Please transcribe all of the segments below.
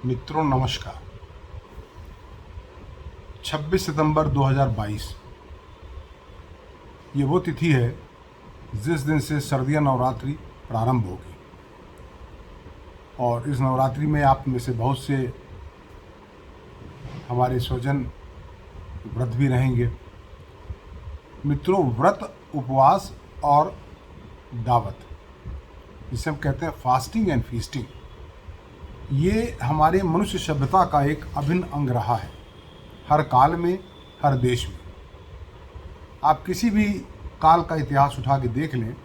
मित्रों नमस्कार। 26 सितंबर 2022 ये वो तिथि है जिस दिन से सर्दियाँ नवरात्रि प्रारंभ होगी और इस नवरात्रि में आप में से बहुत से हमारे स्वजन व्रत भी रहेंगे। मित्रों, व्रत, उपवास और दावत, जिसे हम कहते हैं फास्टिंग एंड फीस्टिंग, ये हमारे मनुष्य सभ्यता का एक अभिन्न अंग रहा है। हर काल में, हर देश में आप किसी भी काल का इतिहास उठा के देख लें,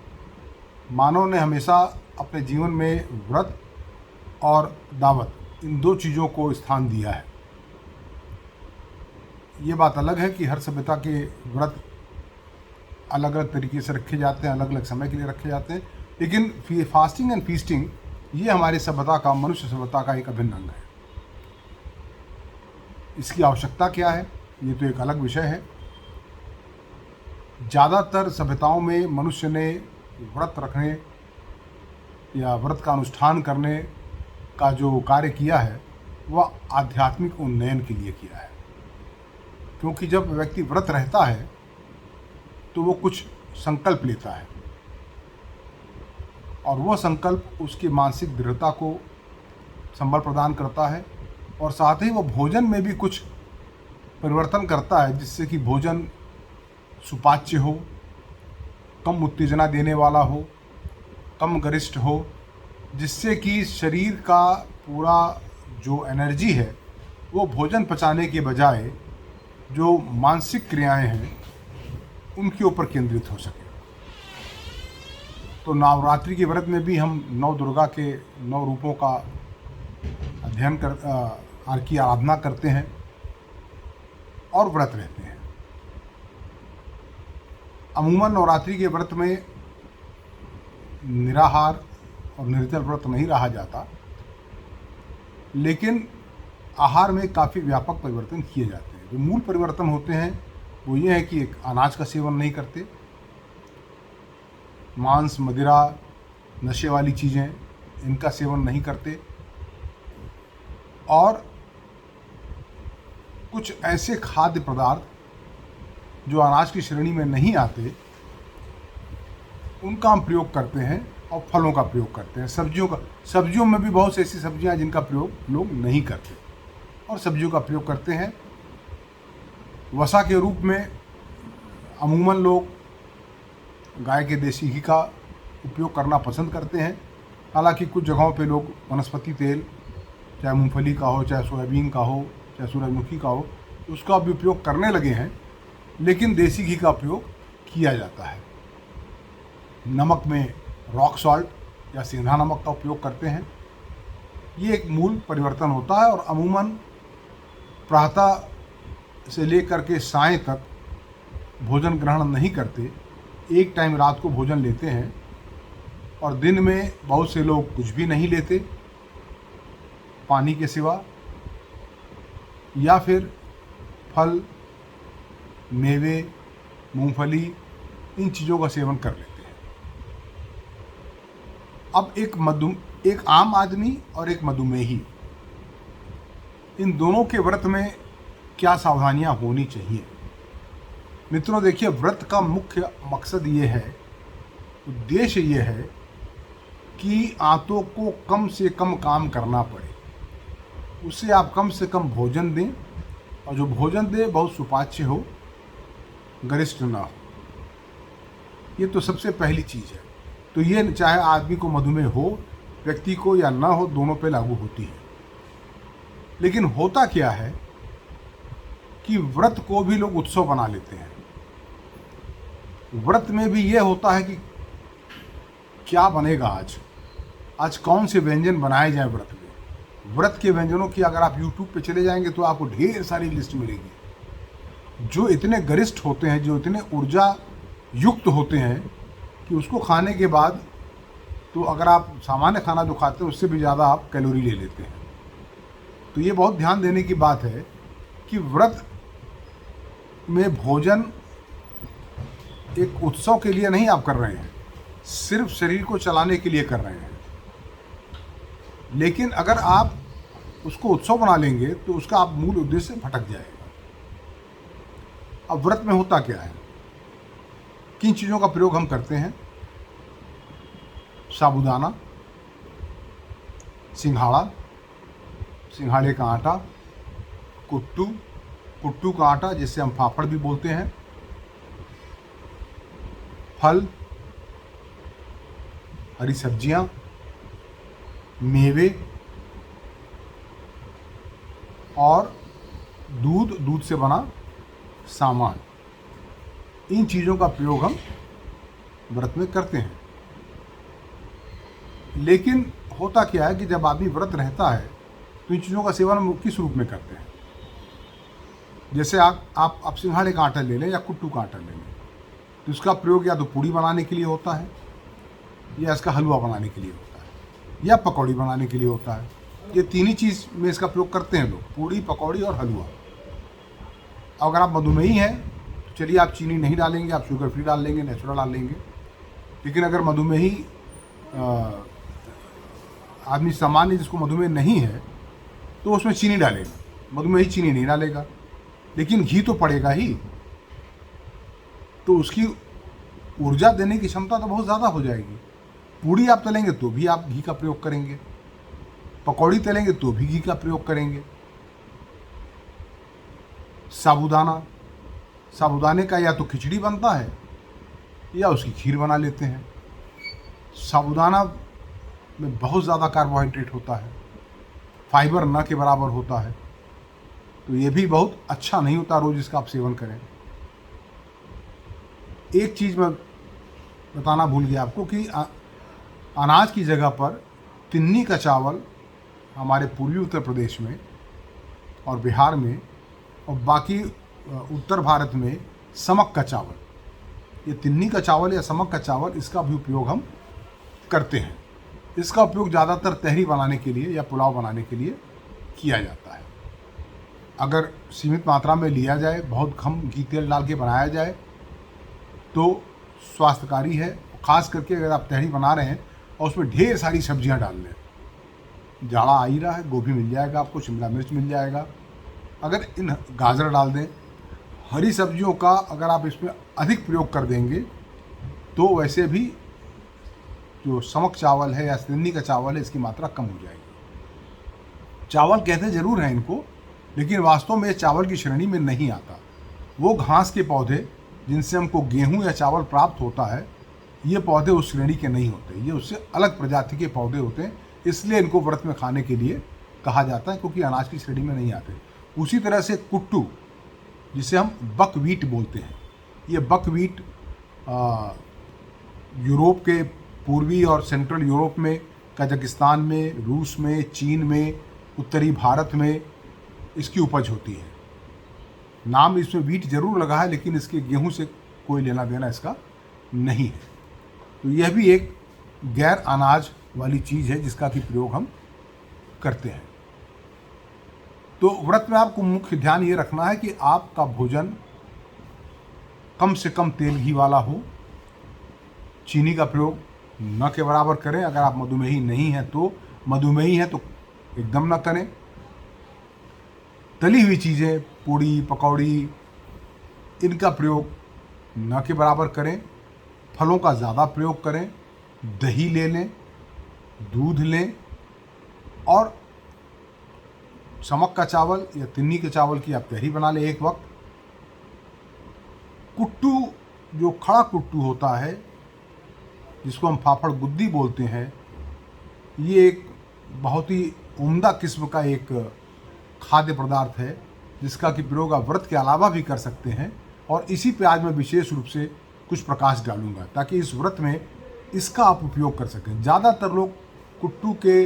मानव ने हमेशा अपने जीवन में व्रत और दावत, इन दो चीज़ों को स्थान दिया है। ये बात अलग है कि हर सभ्यता के व्रत अलग अलग तरीके से रखे जाते हैं, अलग अलग समय के लिए रखे जाते हैं, लेकिन फास्टिंग एंड फीस्टिंग ये हमारी सभ्यता का, मनुष्य सभ्यता का एक अभिन्न अंग है। इसकी आवश्यकता क्या है, ये तो एक अलग विषय है। ज़्यादातर सभ्यताओं में मनुष्य ने व्रत रखने या व्रत का अनुष्ठान करने का जो कार्य किया है वह आध्यात्मिक उन्नयन के लिए किया है। क्योंकि जब व्यक्ति व्रत रहता है तो वो कुछ संकल्प लेता है और वह संकल्प उसकी मानसिक दृढ़ता को संबल प्रदान करता है और साथ ही वो भोजन में भी कुछ परिवर्तन करता है, जिससे कि भोजन सुपाच्य हो, कम उत्तेजना देने वाला हो, कम गरिष्ठ हो, जिससे कि शरीर का पूरा जो एनर्जी है वो भोजन पचाने के बजाय जो मानसिक क्रियाएं हैं उनके ऊपर केंद्रित हो सके। तो नवरात्रि के व्रत में भी हम नौ दुर्गा के 9 रूपों का अध्ययन की आराधना करते हैं और व्रत रहते हैं। अमूमन नवरात्रि के व्रत में निराहार और निर्जल व्रत नहीं रहा जाता, लेकिन आहार में काफ़ी व्यापक परिवर्तन किए जाते हैं। जो मूल परिवर्तन होते हैं वो ये है कि एक अनाज का सेवन नहीं करते, मांस, मदिरा, नशे वाली चीज़ें, इनका सेवन नहीं करते और कुछ ऐसे खाद्य पदार्थ जो अनाज की श्रेणी में नहीं आते उनका हम प्रयोग करते हैं और फलों का प्रयोग करते हैं। सब्जियों में भी बहुत सी ऐसी सब्जियां हैं जिनका प्रयोग लोग नहीं करते और सब्जियों का प्रयोग करते हैं। वसा के रूप में अमूमन लोग गाय के देसी घी का उपयोग करना पसंद करते हैं। हालांकि कुछ जगहों पे लोग वनस्पति तेल, चाहे मूंगफली का हो, चाहे सोयाबीन का हो, चाहे सूरजमुखी का हो, उसका भी उपयोग करने लगे हैं, लेकिन देसी घी का उपयोग किया जाता है। नमक में रॉक सॉल्ट या सेंधा नमक का उपयोग करते हैं। ये एक मूल परिवर्तन होता है और अमूमन प्रातः से लेकर के सायं तक भोजन ग्रहण नहीं करते, एक टाइम रात को भोजन लेते हैं और दिन में बहुत से लोग कुछ भी नहीं लेते पानी के सिवा, या फिर फल, मेवे, मूंगफली, इन चीज़ों का सेवन कर लेते हैं। अब एक आम आदमी और एक मधुमेही, इन दोनों के व्रत में क्या सावधानियां होनी चाहिए। मित्रों देखिए, व्रत का मुख्य मकसद ये है, उद्देश्य ये है कि आंतों को कम से कम काम करना पड़े, उससे आप कम से कम भोजन दें और जो भोजन दें बहुत सुपाच्य हो, गरिष्ठ ना हो। ये तो सबसे पहली चीज़ है। तो ये चाहे आदमी को मधुमेह हो, व्यक्ति को या ना हो, दोनों पे लागू होती है। लेकिन होता क्या है कि व्रत को भी लोग उत्सव बना लेते हैं। व्रत में भी ये होता है कि क्या बनेगा आज कौन से व्यंजन बनाए जाए व्रत में। व्रत के व्यंजनों की अगर आप YouTube पे चले जाएंगे तो आपको ढेर सारी लिस्ट मिलेगी, जो इतने गरिष्ठ होते हैं, जो इतने ऊर्जा युक्त होते हैं कि उसको खाने के बाद तो अगर आप सामान्य खाना जो खाते हैं उससे भी ज़्यादा आप कैलोरी ले लेते हैं। तो ये बहुत ध्यान देने की बात है कि व्रत में भोजन एक उत्सव के लिए नहीं आप कर रहे हैं, सिर्फ शरीर को चलाने के लिए कर रहे हैं। लेकिन अगर आप उसको उत्सव बना लेंगे तो उसका आप मूल उद्देश्य से भटक जाएगा। अब व्रत में होता क्या है, किन चीज़ों का प्रयोग हम करते हैं? साबूदाना, सिंघाड़ा, सिंघाड़े का आटा, कुट्टू, कुट्टू का आटा जिसे हम फाफड़ भी बोलते हैं, फल, हरी सब्जियां, मेवे और दूध, दूध से बना सामान। इन चीज़ों का प्रयोग हम व्रत में करते हैं। लेकिन होता क्या है कि जब आदमी व्रत रहता है तो इन चीज़ों का सेवन हम किस रूप में करते हैं? जैसे आप सिंघाड़े का आटा ले लें या कुट्टू का आटा ले लें, तो इसका प्रयोग या तो पूड़ी बनाने के लिए होता है, या इसका हलवा बनाने के लिए होता है, या पकौड़ी बनाने के लिए होता है। ये तीन ही चीज़ में इसका प्रयोग करते हैं लोग, पूड़ी, पकौड़ी और हलवा। अगर आप मधुमेही हैं तो चलिए आप चीनी नहीं डालेंगे, आप शुगर फ्री डाल लेंगे, नेचुरल डाल लेंगे। लेकिन अगर मधुमेही आदमी सामान्य जिसको मधुमेह नहीं है तो उसमें चीनी डालेगा, मधुमेही चीनी नहीं डालेगा, लेकिन घी तो पड़ेगा ही, तो उसकी ऊर्जा देने की क्षमता तो बहुत ज़्यादा हो जाएगी। पूड़ी आप तलेंगे तो भी आप घी का प्रयोग करेंगे, पकौड़ी तलेंगे तो भी घी का प्रयोग करेंगे। साबूदाना, साबूदाने का या तो खिचड़ी बनता है या उसकी खीर बना लेते हैं। साबूदाना में बहुत ज़्यादा कार्बोहाइड्रेट होता है, फाइबर न के बराबर होता है, तो ये भी बहुत अच्छा नहीं होता रोज़ इसका आप सेवन करें। एक चीज़ मैं बताना भूल गया आपको कि अनाज की जगह पर तिन्नी का चावल हमारे पूर्वी उत्तर प्रदेश में और बिहार में और बाकी उत्तर भारत में समक का चावल, ये तिन्नी का चावल या समक का चावल, इसका भी उपयोग हम करते हैं। इसका उपयोग ज़्यादातर तहरी बनाने के लिए या पुलाव बनाने के लिए किया जाता है। अगर सीमित मात्रा में लिया जाए, बहुत कम घी तेल डाल के बनाया जाए तो स्वास्थ्यकारी है। ख़ास करके अगर आप तहरी बना रहे हैं और उसमें ढेर सारी सब्जियां डाल लें, जाड़ा आ ही रहा है, गोभी मिल जाएगा आपको, शिमला मिर्च मिल जाएगा, अगर इन गाजर डाल दें, हरी सब्जियों का अगर आप इसमें अधिक प्रयोग कर देंगे तो वैसे भी जो समक चावल है या तिन्नी का चावल है इसकी मात्रा कम हो जाएगी। चावल कहते ज़रूर हैं इनको, लेकिन वास्तव में चावल की श्रेणी में नहीं आता। वो घास के पौधे जिनसे हमको गेहूं या चावल प्राप्त होता है, ये पौधे उस श्रेणी के नहीं होते, ये उससे अलग प्रजाति के पौधे होते हैं, इसलिए इनको व्रत में खाने के लिए कहा जाता है, क्योंकि अनाज की श्रेणी में नहीं आते। उसी तरह से कुट्टू, जिसे हम बकव्हीट बोलते हैं, ये बकव्हीट यूरोप के पूर्वी और सेंट्रल यूरोप में, कजाकिस्तान में, रूस में, चीन में, उत्तरी भारत में इसकी उपज होती है। नाम इसमें व्हीट जरूर लगा है, लेकिन इसके गेहूं से कोई लेना देना इसका नहीं है। तो यह भी एक गैर अनाज वाली चीज़ है जिसका कि प्रयोग हम करते हैं। तो व्रत में आपको मुख्य ध्यान ये रखना है कि आपका भोजन कम से कम तेल घी वाला हो, चीनी का प्रयोग न के बराबर करें। अगर आप मधुमेही नहीं हैं तो, मधुमेही हैं तो एकदम न करें। तली हुई चीज़ें, पूड़ी, पकौड़ी, इनका प्रयोग न के बराबर करें। फलों का ज़्यादा प्रयोग करें, दही ले लें, दूध लें, और समक का चावल या तिन्नी के चावल की आप तहरी बना लें एक वक्त। कुट्टू, जो खड़ा कुट्टू होता है जिसको हम फाफड़ गुद्दी बोलते हैं, ये एक बहुत ही उम्दा किस्म का एक खाद्य पदार्थ है जिसका कि प्रयोग आप व्रत के अलावा भी कर सकते हैं। और इसी पे आज मैं विशेष रूप से कुछ प्रकाश डालूंगा ताकि इस व्रत में इसका आप उपयोग कर सकें। ज़्यादातर लोग कुट्टू के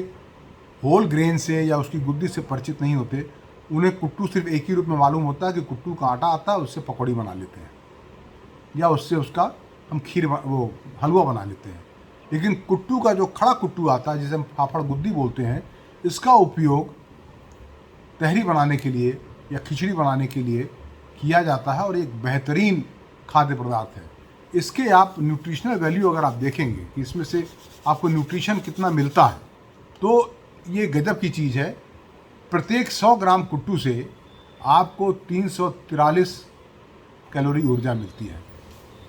होल ग्रेन से या उसकी गुद्दी से परिचित नहीं होते। उन्हें कुट्टू सिर्फ एक ही रूप में मालूम होता है कि कुट्टू का आटा आता है, उससे पकौड़ी बना लेते हैं या उससे उसका हम खीर वो हलवा बना लेते हैं। लेकिन कुट्टू का जो खड़ा कुट्टू आता है जिसे हम फाफड़ गुद्दी बोलते हैं, इसका उपयोग तहरी बनाने के लिए या खिचड़ी बनाने के लिए किया जाता है और एक बेहतरीन खाद्य पदार्थ है। इसके आप न्यूट्रिशनल वैल्यू अगर आप देखेंगे कि इसमें से आपको न्यूट्रिशन कितना मिलता है, तो ये गजब की चीज़ है। प्रत्येक 100 ग्राम कुट्टू से आपको 343 कैलोरी ऊर्जा मिलती है।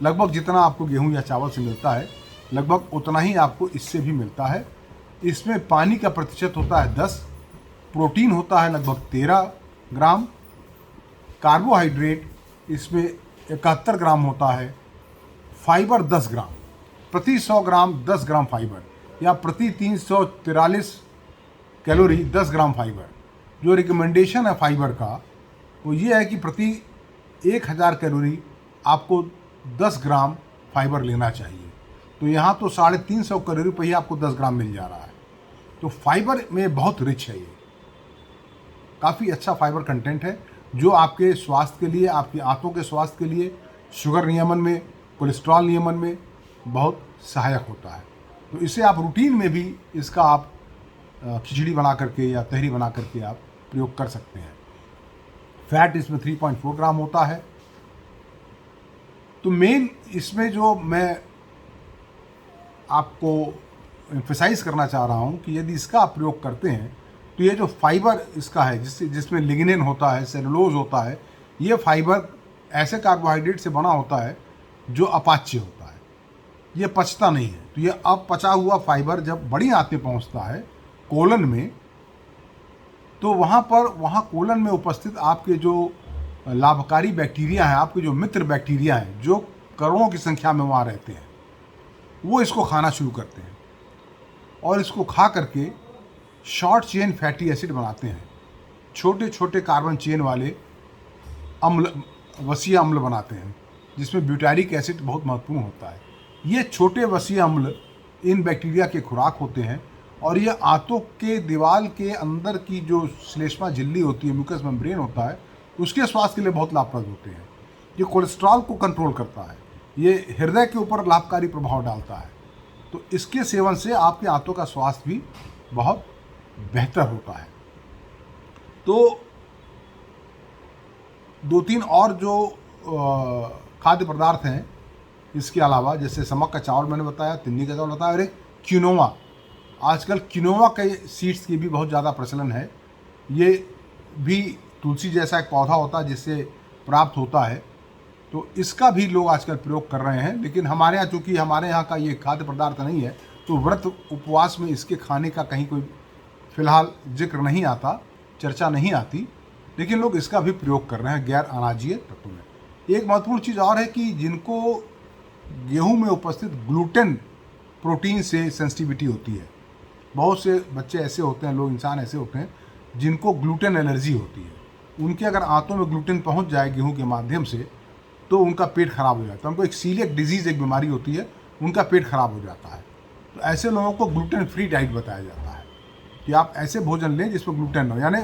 लगभग जितना आपको गेहूं या चावल से मिलता है, लगभग उतना ही आपको इससे भी मिलता है। इसमें पानी का प्रतिशत होता है 10, प्रोटीन होता है लगभग 13 ग्राम, कार्बोहाइड्रेट इसमें 71 ग्राम होता है, फाइबर 10 ग्राम, प्रति 100 ग्राम 10 ग्राम फाइबर, या प्रति 343 कैलोरी 10 ग्राम फाइबर। जो रिकमेंडेशन है फाइबर का वो ये है कि प्रति 1000 कैलोरी आपको 10 ग्राम फाइबर लेना चाहिए। तो यहाँ तो 350 कैलोरी पर ही आपको 10 ग्राम मिल जा रहा है। तो फाइबर में बहुत रिच है, ये काफ़ी अच्छा फाइबर कंटेंट है जो आपके स्वास्थ्य के लिए, आपकी आंतों के स्वास्थ्य के लिए, शुगर नियमन में, कोलेस्ट्रॉल नियमन में बहुत सहायक होता है। तो इसे आप रूटीन में भी इसका आप खिचड़ी बना करके या तहरी बना करके आप प्रयोग कर सकते हैं। फैट इसमें 3.4 ग्राम होता है। तो मेन इसमें जो मैं आपको एम्फेसाइज करना चाह रहा हूँ कि यदि इसका आप प्रयोग करते हैं तो ये जो फाइबर इसका है, जिसमें लिग्निन होता है, सेलुलोज होता है, ये फाइबर ऐसे कार्बोहाइड्रेट से बना होता है जो अपाच्य होता है, ये पचता नहीं है। तो ये अपचा हुआ फाइबर जब बड़ी आंतें पहुँचता है कोलन में, तो वहाँ कोलन में उपस्थित आपके जो लाभकारी बैक्टीरिया हैं, आपके जो मित्र बैक्टीरिया हैं, जो करोड़ों की संख्या में वहाँ रहते हैं, वो इसको खाना शुरू करते हैं और इसको खा करके शॉर्ट चेन फैटी एसिड बनाते हैं। छोटे छोटे कार्बन चेन वाले अम्ल, वसीय अम्ल बनाते हैं, जिसमें ब्यूटारिक एसिड बहुत महत्वपूर्ण होता है। ये छोटे वसीय अम्ल इन बैक्टीरिया के खुराक होते हैं और ये आंतों के दीवार के अंदर की जो श्लेष्मा झिल्ली होती है, म्यूकस मेम्ब्रेन होता है, उसके स्वास्थ्य के लिए बहुत लाभप्रद होते हैं। ये कोलेस्ट्रॉल को कंट्रोल करता है, ये हृदय के ऊपर लाभकारी प्रभाव डालता है। तो इसके सेवन से आपके आंतों का स्वास्थ्य भी बहुत बेहतर होता है। तो 2-3 और जो खाद्य पदार्थ हैं इसके अलावा, जैसे समक का चावल मैंने बताया, तिन्नी का चावल बताया, और एक क्विनोआ। आजकल क्विनोआ के सीड्स की भी बहुत ज़्यादा प्रचलन है। ये भी तुलसी जैसा एक पौधा होता है जिससे प्राप्त होता है, तो इसका भी लोग आजकल प्रयोग कर रहे हैं। लेकिन हमारे यहाँ, चूँकि हमारे यहाँ का ये खाद्य पदार्थ नहीं है, तो व्रत उपवास में इसके खाने का कहीं कोई फिलहाल जिक्र नहीं आता, चर्चा नहीं आती, लेकिन लोग इसका भी प्रयोग कर रहे हैं गैर अनाजीय तत्वों में। एक महत्वपूर्ण चीज़ और है कि जिनको गेहूं में उपस्थित ग्लूटेन प्रोटीन से सेंसिटिविटी होती है, बहुत से बच्चे ऐसे होते हैं, लोग, इंसान ऐसे होते हैं जिनको ग्लूटेन एलर्जी होती है। उनके अगर आंतों में ग्लूटेन पहुंच जाए गेहूं के माध्यम से तो उनका पेट खराब हो जाता है। उनको एक सीलिएक डिजीज़, एक बीमारी होती है, उनका पेट खराब हो जाता है। तो ऐसे लोगों को ग्लूटेन फ्री डाइट बताया जाता है कि आप ऐसे भोजन लें जिसमें ग्लूटेन न हो, यानी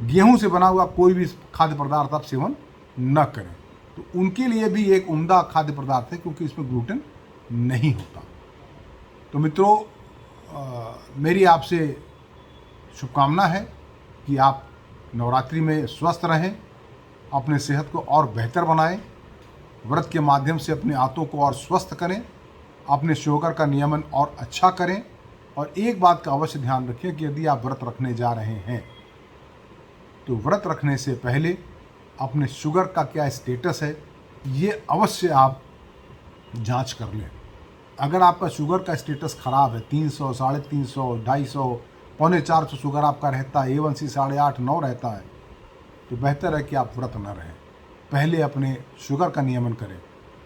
गेहूं से बना हुआ कोई भी खाद्य पदार्थ आप सेवन न करें। तो उनके लिए भी एक उम्दा खाद्य पदार्थ है, क्योंकि इसमें ग्लूटेन नहीं होता। तो मित्रों, मेरी आपसे शुभकामना है कि आप नवरात्रि में स्वस्थ रहें, अपने सेहत को और बेहतर बनाएं, व्रत के माध्यम से अपने आंतों को और स्वस्थ करें, अपने शुगर का नियमन और अच्छा करें। और एक बात का अवश्य ध्यान रखें कि यदि आप व्रत रखने जा रहे हैं तो व्रत रखने से पहले अपने शुगर का क्या स्टेटस है ये अवश्य आप जांच कर लें। अगर आपका शुगर का स्टेटस ख़राब है, 300, 350, 250, पौने 400 शुगर आपका रहता है, A1C 8.5, 9 रहता है, तो बेहतर है कि आप व्रत न रहें। पहले अपने शुगर का नियमन करें,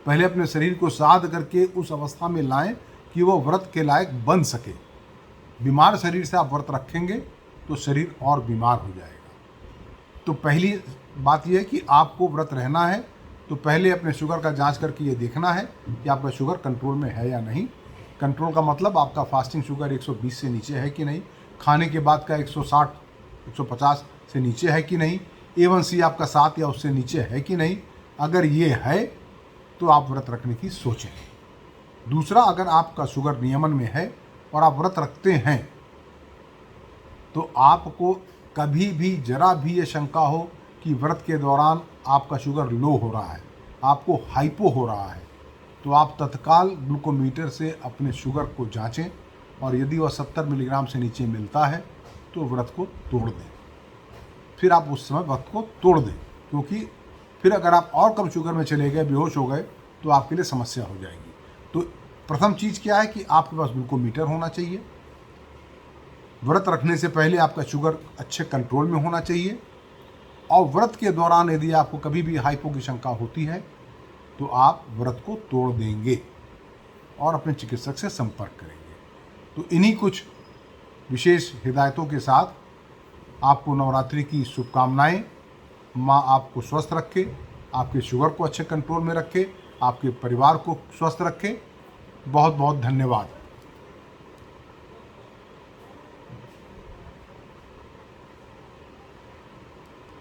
पहले अपने शरीर को साध करके उस अवस्था में लाएं कि वो व्रत के लायक बन सके। बीमार शरीर से आप व्रत रखेंगे तो शरीर और बीमार हो जाएगा। तो पहली बात यह है कि आपको व्रत रहना है तो पहले अपने शुगर का जांच करके ये देखना है कि आपका शुगर कंट्रोल में है या नहीं। कंट्रोल का मतलब आपका फास्टिंग शुगर 120 से नीचे है कि नहीं, खाने के बाद का 160, 150 से नीचे है कि नहीं, A1C आपका 7 या उससे नीचे है कि नहीं। अगर ये है तो आप व्रत रखने की सोचें। दूसरा, अगर आपका शुगर नियमन में है और आप व्रत रखते हैं तो आपको कभी भी जरा भी ये शंका हो कि व्रत के दौरान आपका शुगर लो हो रहा है, आपको हाइपो हो रहा है, तो आप तत्काल ग्लूकोमीटर से अपने शुगर को जांचें और यदि वह 70 मिलीग्राम से नीचे मिलता है तो व्रत को तोड़ दें। फिर आप उस समय व्रत को तोड़ दें, क्योंकि फिर अगर आप और कम शुगर में चले गए, बेहोश हो गए, तो आपके लिए समस्या हो जाएगी। तो प्रथम चीज़ क्या है कि आपके पास ग्लूकोमीटर होना चाहिए। व्रत रखने से पहले आपका शुगर अच्छे कंट्रोल में होना चाहिए। और व्रत के दौरान यदि आपको कभी भी हाइपो की शंका होती है तो आप व्रत को तोड़ देंगे और अपने चिकित्सक से संपर्क करेंगे। तो इन्हीं कुछ विशेष हिदायतों के साथ आपको नवरात्रि की शुभकामनाएं। माँ आपको स्वस्थ रखे, आपके शुगर को अच्छे कंट्रोल में रखे, आपके परिवार को स्वस्थ रखे। बहुत बहुत धन्यवाद।